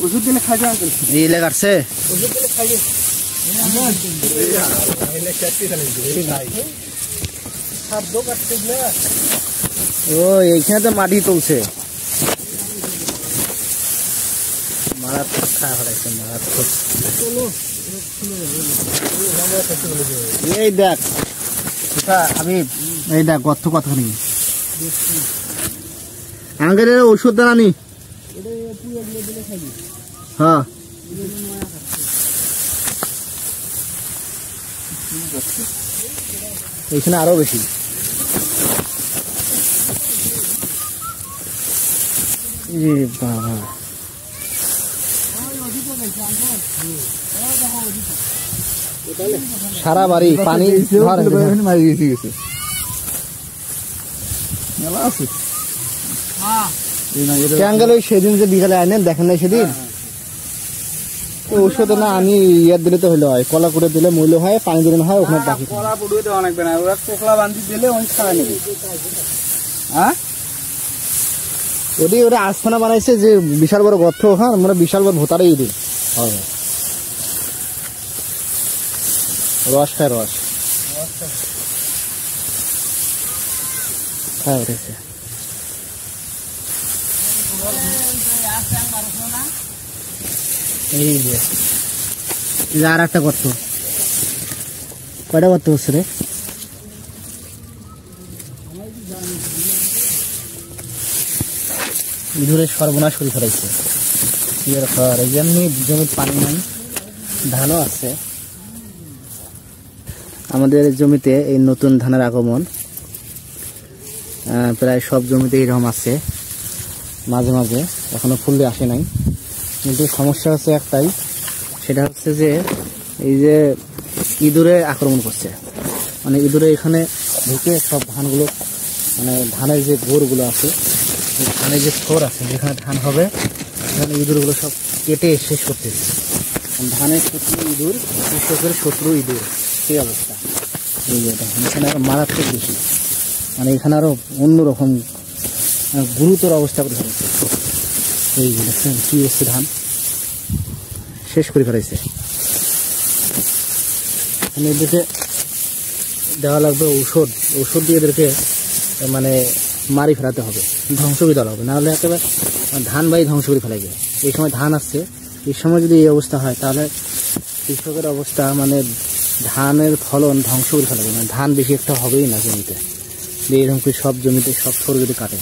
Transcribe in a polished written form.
ওষুধ দিলে খাই যান এই লাগাছে ওষুধ দিলে খাই গে ও এইখানে তো মাটি তুলছে মারাত্মক খাওয়া হয়েছে মারাত্মক এই দেখ আমি এই দেখ গর্ত কতখানি আঙ্গের ওষুধ দেন আনি হ্যাঁ এইখানে আরো বেশি বাবা সারা বাড়ি পানি গেছে সেদিন যে বিকালে আইনেন দেখেন নাই সেদিন ওষুধ না আমি ইয়ার দিলে তো হইলো হয় কলা করে দিলে মূল্য হয় পানি দিলে হয় ওখানে বাকি কলা পুড়িয়ে দেওয়া লাগবে না ওরা পোকলা বান্ধি দিলে অনেক খাওয়া নেবে হ্যাঁ ওদি ওরা আস্থানা বানাইছে যে বিশাল বড় গর্ত হ্যাঁ মানে বিশাল বড় ভোতারেই দিই হবে রস খায় রস খায় উঠেছে এই যে আর একটা গর্ত কয়টা গর্ত হচ্ছে রে ইঁদুরের সর্বনাশ করে ফেলাইছে এমনি জমির পানি নাই ধানও আছে আমাদের জমিতে এই নতুন ধানের আগমন প্রায় সব জমিতে এরকম আছে মাঝে মাঝে এখনো ফুললে আসে নাই কিন্তু সমস্যা হচ্ছে একটাই সেটা হচ্ছে যে এই যে ইঁদুরে আক্রমণ করছে মানে ইঁদুরে এখানে ঢুকে সব ধানগুলো মানে ধানের যে গোড়গুলো আছে ধানের যে স্তর আছে যেখানে ধান হবে সেখানে ইঁদুরগুলো সব কেটে শেষ করতেছে ধানের শত্রু ইঁদুর কৃষকের শত্রু ইঁদুর সেই অবস্থা এই যে এখানে আরো মারাত্মক বেশি মানে এখানে আরো অন্যরকম গুরুতর অবস্থা করে ফেলেছে এই যে দেখছেন কি হচ্ছে ধান শেষ করে ফেলেছে এদেরকে দেওয়া লাগবে ঔষধ দিয়ে এদেরকে মানে মারি ফেলাতে হবে ধ্বংস করে দেওয়া হবে নাহলে একেবারে ধান বাই ধ্বংস করে ফেলাইবে এই সময় ধান আসছে এই সময় যদি এই অবস্থা হয় তাহলে কৃষকের অবস্থা মানে ধানের ফলন ধ্বংস করে ফেলাবে মানে ধান বেশি একটা হবেই না জমিতে এরকম করে সব জমিতে সব ফসল যদি কাটে